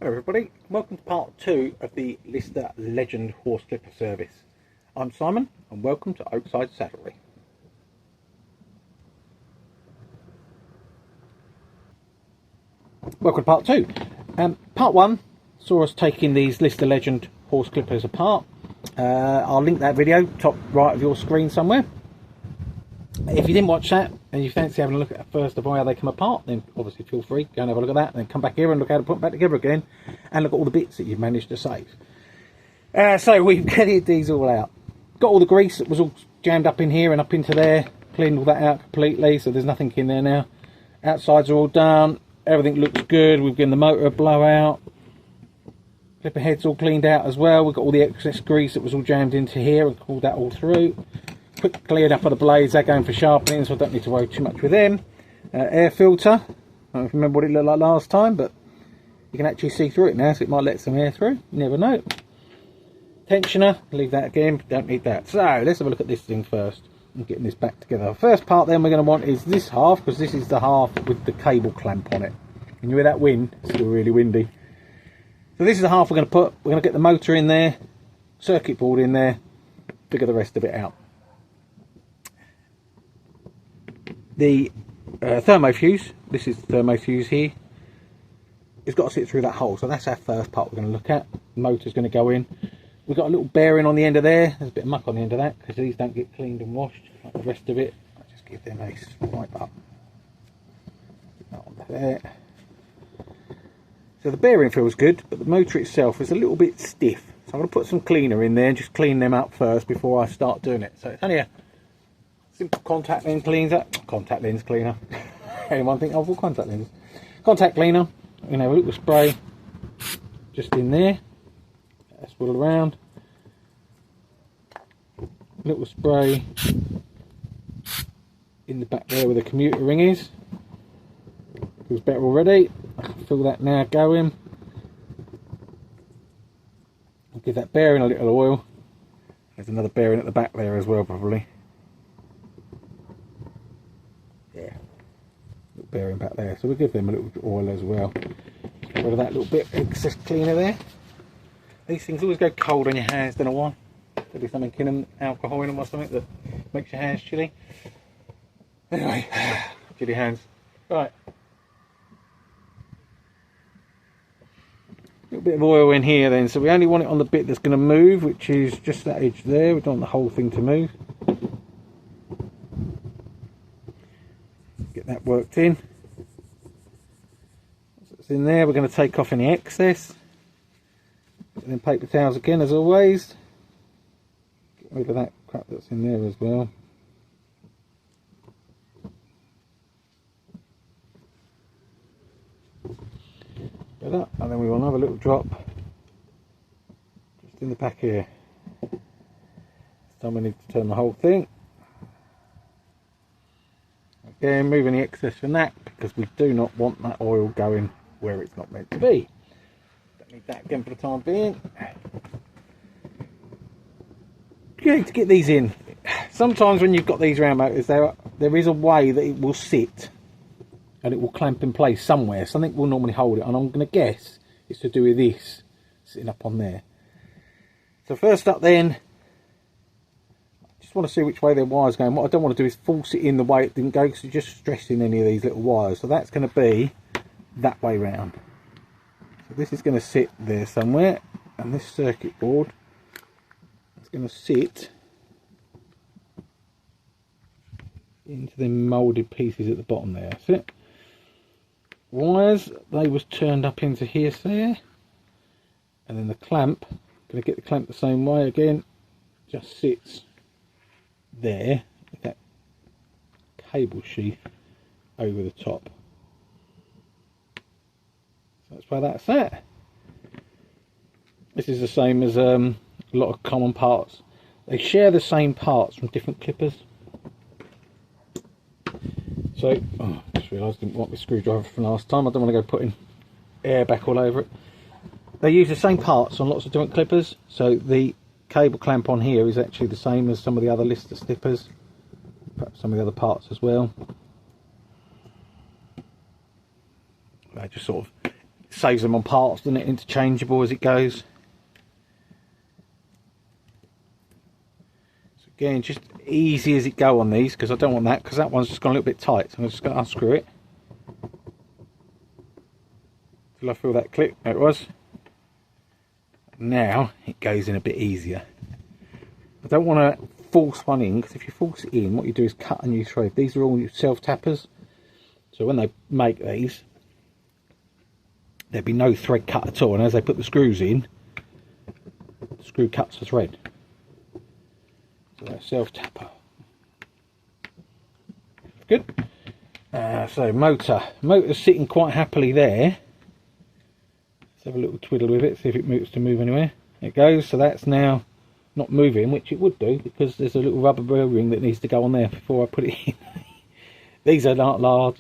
Hello everybody, welcome to part 2 of the Lister Legend horse clipper service. I'm Simon and welcome to Oakside Saddlery. Welcome to part 2. Part 1 saw us taking these Lister Legend horse clippers apart. I'll link that video top right of your screen somewhere. If you didn't watch that and you fancy having a look at first of all how they come apart, then obviously feel free, go and have a look at that, and then come back here and look how to put them back together again and look at all the bits that you've managed to save. So we've cleared these all out. Got all the grease that was all jammed up in here and up into there, cleaned all that out completely, so there's nothing in there now. Outsides are all done, everything looks good. We've given the motor a blowout. Clipper head's all cleaned out as well. We've got all the excess grease that was all jammed into here and pulled that all through. Quick cleared up of the blades, they're going for sharpening, so I don't need to worry too much with them. Air filter, I don't remember what it looked like last time, but you can actually see through it now, so it might let some air through, you never know. Tensioner, leave that again, don't need that. So let's have a look at this thing first and getting this back together. First part then we're going to want is this half, because this is the half with the cable clamp on it. Can you hear that wind? It's still really windy. So this is the half we're going to put. We're going to get the motor in there, circuit board in there, figure the rest of it out. The thermo fuse, this is the thermo fuse here, it's got to sit through that hole, so that's our first part we're going to look at. The motor's going to go in. We've got a little bearing on the end of there, there's a bit of muck on the end of that because these don't get cleaned and washed like the rest of it. I'll just give them a swipe up. Put that on there. So the bearing feels good, but the motor itself is a little bit stiff, so I'm going to put some cleaner in there and just clean them up first before I start doing it. So it's only a simple contact lens cleaner. Contact lens cleaner. Anyone think of contact lens? Contact cleaner. You know, a little spray just in there. Swirl around. A little spray in the back there where the commuter ring is. Feels better already. I can feel that now going. I'll give that bearing a little oil. There's another bearing at the back there as well, probably. Yeah, little bearing back there, so we'll give them a little oil as well. Get rid of that little bit excess cleaner there. These things always go cold on your hands, don't know why. There'll be something in them, alcohol in them or something that makes your hands chilly. Anyway, chilly hands. Right. A little bit of oil in here then, so we only want it on the bit that's going to move, which is just that edge there. We don't want the whole thing to move. Get that worked in. Once it's in there, we're going to take off any excess. And then paper towels again, as always. Get rid of that crap that's in there as well. Get that, and then we want another little drop just in the back here. This time we need to turn the whole thing. Again, move any excess from that because we do not want that oil going where it's not meant to be. Don't need that again for the time being. Okay, to get these in, sometimes when you've got these round motors, there is a way that it will sit and it will clamp in place somewhere. Something will normally hold it, and I'm going to guess it's to do with this sitting up on there. So first up then, just want to see which way the wire's going. What I don't want to do is force it in the way it didn't go, because you're just stressing any of these little wires. So that's going to be that way round. So this is going to sit there somewhere, and this circuit board is going to sit into the moulded pieces at the bottom there. That's it. Wires, they was turned up into here, there, and then the clamp, going to get the clamp the same way again, just sits there with that cable sheath over the top. So that's where that's at. This is the same as a lot of common parts. They share the same parts from different clippers. So, I just realised I didn't want my screwdriver from last time. I don't want to go putting air back all over it. They use the same parts on lots of different clippers. So the cable clamp on here is actually the same as some of the other Lister clippers. Perhaps some of the other parts as well. They just sort of saves them on parts, doesn't it? Interchangeable as it goes. So again, just easy as it go on these, because I don't want that, because that one's just gone a little bit tight. So I'm just going to unscrew it till I feel that click. There it was. Now it goes in a bit easier. I don't want to force one in, because if you force it in, what you do is cut a new thread. These are all self tappers, so when they make these, there'd be no thread cut at all, and as they put the screws in, the screw cuts the thread. So that's self tapper. Good. So motor's sitting quite happily there. Let's have a little twiddle with it, see if it moves to move anywhere. It goes. So that's now not moving, which it would do, because there's a little rubber ring that needs to go on there before I put it in. These are not large.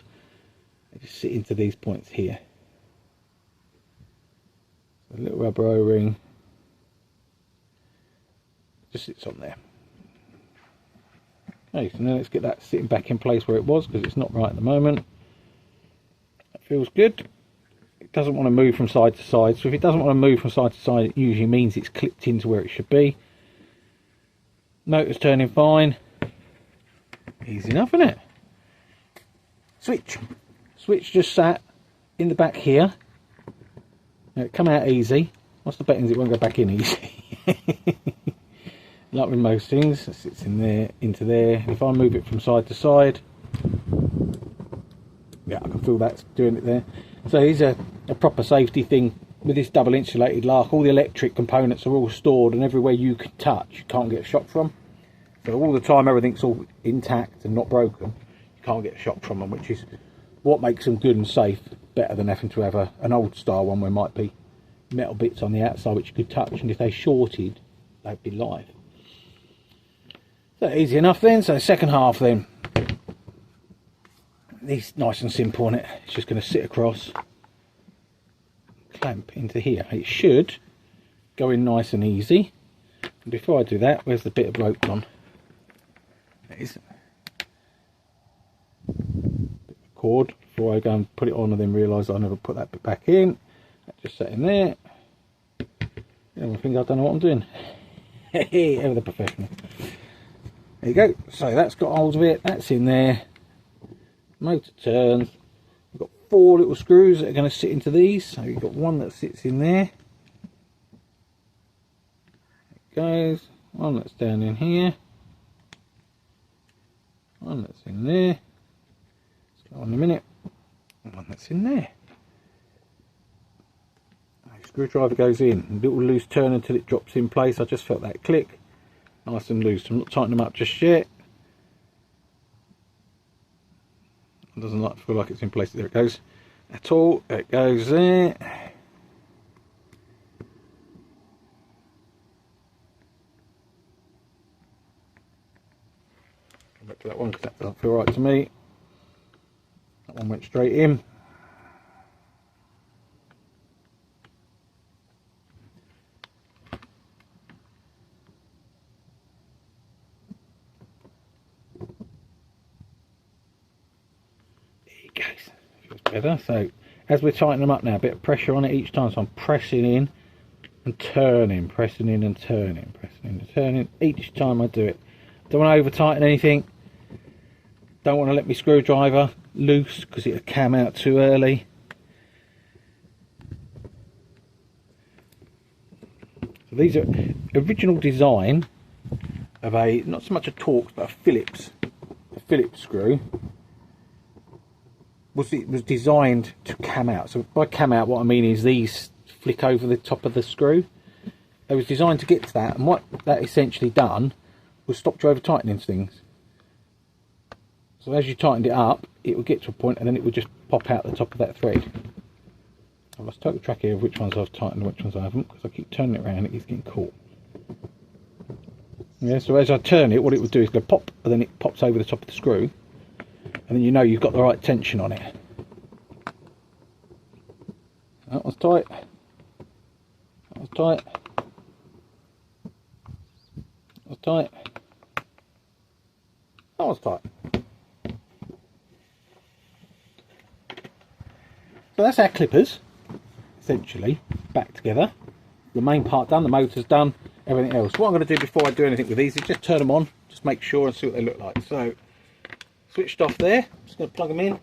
They just sit into these points here. A little rubber O-ring just sits on there. Okay, so now let's get that sitting back in place where it was, because it's not right at the moment. That feels good. It doesn't want to move from side to side, so if it doesn't want to move from side to side, it usually means it's clipped into where it should be. Motor's turning fine. Easy enough, isn't it? Switch just sat in the back here. Now it come out easy. What's the betting? It won't go back in easy. Like with most things, it sits in there, into there. If I move it from side to side, yeah, I can feel that's doing it there. So here's a proper safety thing with this double insulated lark. All the electric components are all stored, and everywhere you can touch, you can't get a shock from. So all the time, everything's all intact and not broken. You can't get a shock from them, which is what makes them good and safe, better than having to have an old style one where it might be metal bits on the outside which you could touch, and if they shorted, they'd be live. So easy enough then. So second half then, it's nice and simple on it. It's just going to sit across, clamp into here. It should go in nice and easy. And before I do that, where's the bit of rope gone? There it is. Bit of cord before I go and put it on and then realise I never put that bit back in. That just sat in there. I think I don't know what I'm doing. Ever the professional. There you go. So that's got hold of it. That's in there. Motor turns. We've got 4 little screws that are going to sit into these. So you've got one that sits in there. It goes. One that's down in here. One that's in there. Let's go on in a minute. And one that's in there. Screwdriver goes in, a little loose turn until it drops in place. I just felt that click, nice and loose. I'm not tightening them up just yet. It doesn't like feel like it's in place. There it goes. At all. It goes there. Come back to that one because that doesn't feel right to me. That one went straight in. Feels better. So as we're tightening them up now, a bit of pressure on it each time. So I'm pressing in and turning, pressing in and turning, pressing in and turning each time I do it. Don't want to over tighten anything. Don't want to let my screwdriver loose because it'll cam out too early. So these are original design of a, not so much a Torx, but a Phillips screw. It was designed to cam out. So by cam out, what I mean is these flick over the top of the screw. It was designed to get to that, and what that essentially done was stopped you over tightening things. So as you tightened it up, it would get to a point and then it would just pop out the top of that thread. I've lost total track here of which ones I've tightened and which ones I haven't, because I keep turning it around, it keeps getting caught. Yeah, so as I turn it, what it would do is go pop, and then it pops over the top of the screw. And then you know you've got the right tension on it. That one's tight. That one's tight. That one's tight. That one's tight. So that's our clippers. essentially back together. The main part done, the motor's done, everything else. What I'm going to do before I do anything with these is just turn them on, just make sure and see what they look like. So, switched off there, just going to plug them in,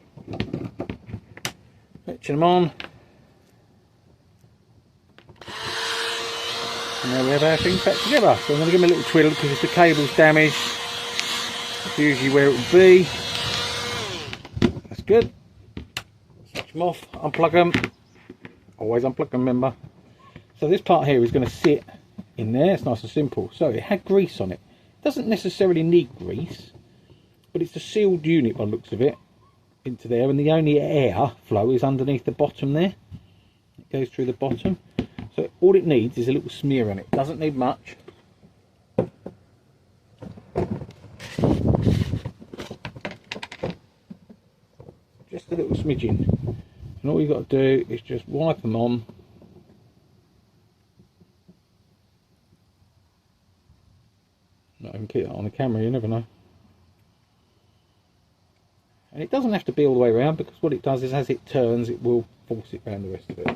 switching them on, and there we have our things back together. So I'm going to give them a little twiddle because if the cable's damaged, that's usually where it will be. That's good. Switch them off, unplug them, always unplug them, remember. So this part here is going to sit in there, it's nice and simple. So it had grease on it. Doesn't necessarily need grease, but it's a sealed unit by the looks of it, into there, and the only air flow is underneath the bottom there. It goes through the bottom. So all it needs is a little smear on it. Doesn't need much. Just a little smidgen. And all you've got to do is just wipe them on. Not even keep that on the camera, you never know. And it doesn't have to be all the way around, because what it does is as it turns it will force it around the rest of it.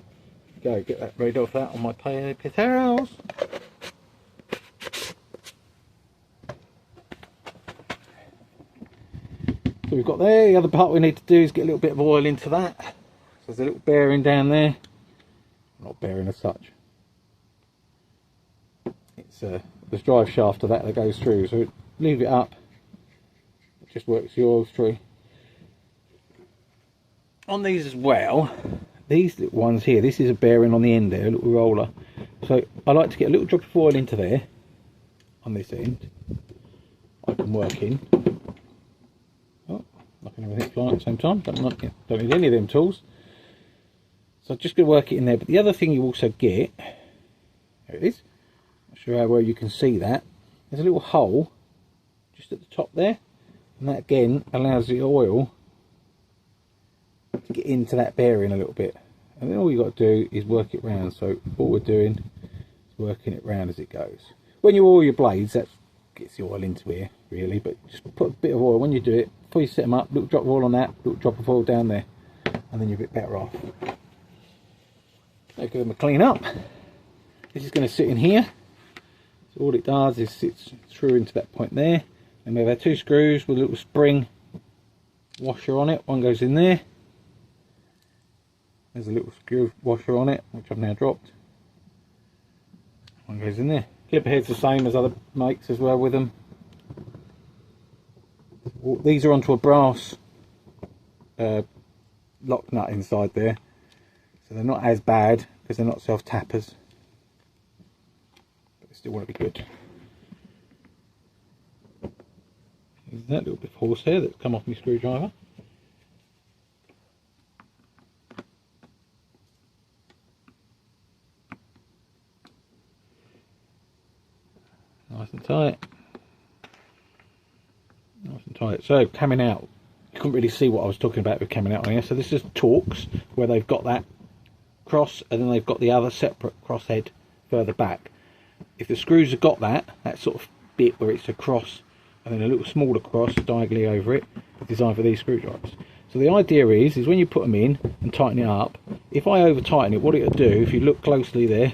Go get that rid of that on my paper towels. So we've got there. The other part we need to do is get a little bit of oil into that. So there's a little bearing down there. Not bearing as such. It's the drive shaft of that goes through. So leave it up. It just works the oil through. On these as well, these little ones here, this is a bearing on the end there, a little roller. So I like to get a little drop of oil into there on this end. I can work in. Oh, knocking everything flying at the same time. Don't need any of them tools. So I'm just going to work it in there. But the other thing you also get, there it is. Not sure how well you can see that. There's a little hole just at the top there, and that again allows the oil to get into that bearing a little bit, and then all you got to do is work it round. So what we're doing is working it round as it goes. When you oil your blades, that gets the oil into here really, but just put a bit of oil when you do it before you set them up. Little drop of oil on that, little drop of oil down there, and then you're a bit better off. So give them a clean up. This is going to sit in here. So all it does is sits through into that point there, and we have our two screws with a little spring washer on it. One goes in there. There's a little screw washer on it, which I've now dropped. One goes in there. Clipper head's the same as other makes as well with them. These are onto a brass lock nut inside there, so they're not as bad because they're not self-tappers, but they still want to be good. There's that little bit of horsehair that's come off my screwdriver. Nice and tight. Nice and tight. So coming out, you couldn't really see what I was talking about with coming out on here. So this is Torx, where they've got that cross and then they've got the other separate cross head further back. If the screws have got that sort of bit where it's a cross and then a little smaller cross diagonally over it, it's designed for these screwdrivers. So the idea is when you put them in and tighten it up, if I over tighten it, what it'll do, if you look closely there,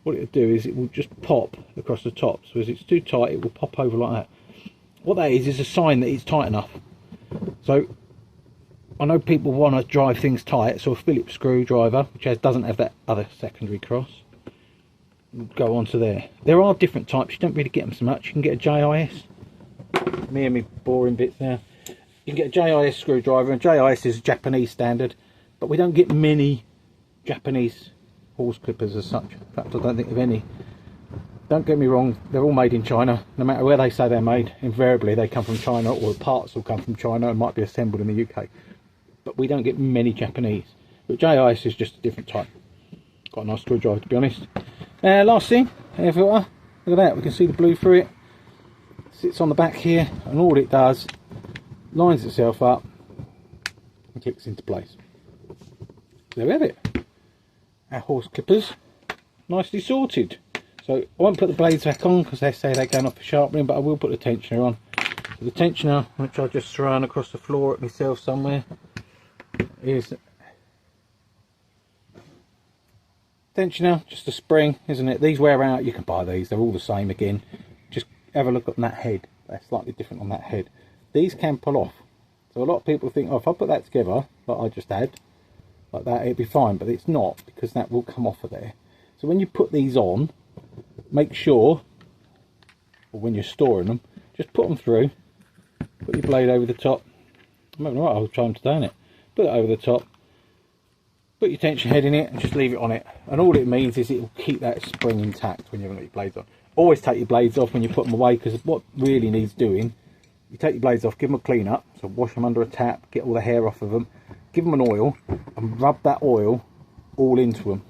what it'll do is it will just pop across the top. So as it's too tight, it will pop over like that. What that is a sign that it's tight enough. So I know people want to drive things tight, so a Phillips screwdriver, which doesn't have that other secondary cross, will go onto there. There are different types, you don't really get them so much. You can get a JIS. Me and me boring bits now. You can get a JIS screwdriver, and JIS is a Japanese standard, but we don't get many Japanese horse clippers as such. In fact, I don't think of any. Don't get me wrong, they're all made in China. No matter where they say they're made, invariably they come from China, or the parts will come from China and might be assembled in the UK. But we don't get many Japanese. But JIS is just a different type. Quite a nice screwdriver, to be honest. Last thing, air filter. Look at that, we can see the blue through it. Sits on the back here, and all it does, lines itself up and clicks into place. There we have it. Our horse clippers, nicely sorted. So I won't put the blades back on because they say they're going off for sharpening, but I will put the tensioner on. So the tensioner, which I'll just throw across the floor at myself somewhere, is tensioner, just a spring, isn't it? These wear out, you can buy these, they're all the same again. Just have a look at that head, they're slightly different on that head. These can pull off. So a lot of people think, oh, if I put that together, like I just had, like that, it'd be fine, but it's not, because that will come off of there. So when you put these on, make sure, or when you're storing them, just put them through, put your blade over the top. I'm having a right old time today, innit? Put it over the top, put your tension head in it, and just leave it on it. And all it means is it will keep that spring intact when you haven't got your blades on. Always take your blades off when you put them away, because what really needs doing, you take your blades off, give them a clean up, so wash them under a tap, get all the hair off of them, give them an oil, and rub that oil all into them.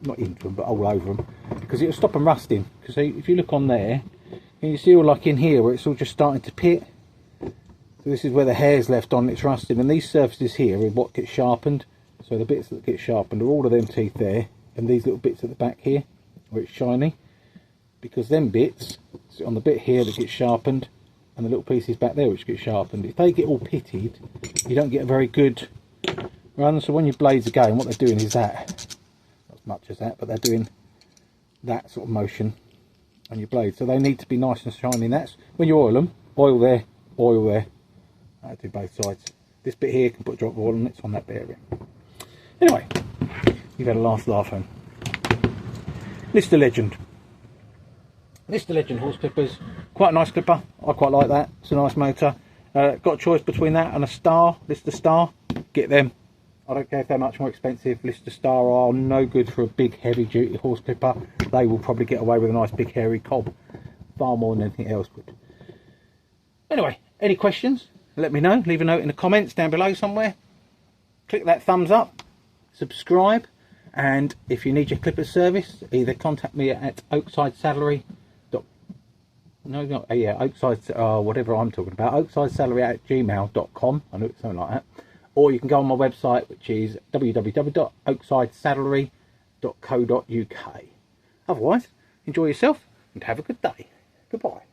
Not into them, but all over them, because it'll stop them rusting. Because if you look on there, can you see all like in here where it's all just starting to pit? So this is where the hair's left on, it's rusted, and these surfaces here are what gets sharpened. So the bits that get sharpened are all of them teeth there, and these little bits at the back here where it's shiny, because them bits sit on the bit here that gets sharpened, and the little pieces back there which get sharpened. If they get all pitted, you don't get a very good run. So when your blades are going, what they're doing is that, not as much as that, but they're doing that sort of motion on your blade. So they need to be nice and shiny. And that's when you oil them, oil there, oil there. I do both sides. This bit here can put a drop of oil on, it's on that bit area. Anyway, you've had a last laugh home. Lister Legend. Lister Legend horse clippers, quite a nice clipper. I quite like that. It's a nice motor. Got a choice between that and a Star, Lister Star. Get them. I don't care if they're much more expensive. Lister Star are no good for a big heavy duty horse clipper. They will probably get away with a nice big hairy cob far more than anything else would. Anyway, any questions? Let me know. Leave a note in the comments down below somewhere. Click that thumbs up, subscribe, and if you need your clipper service, either contact me at oaksidesaddlery. No, not Oakside, whatever I'm talking about. oaksidesaddlery@gmail.com. I knew it was something like that. Or you can go on my website, which is www.oaksidesaddlery.co.uk. Otherwise, enjoy yourself and have a good day. Goodbye.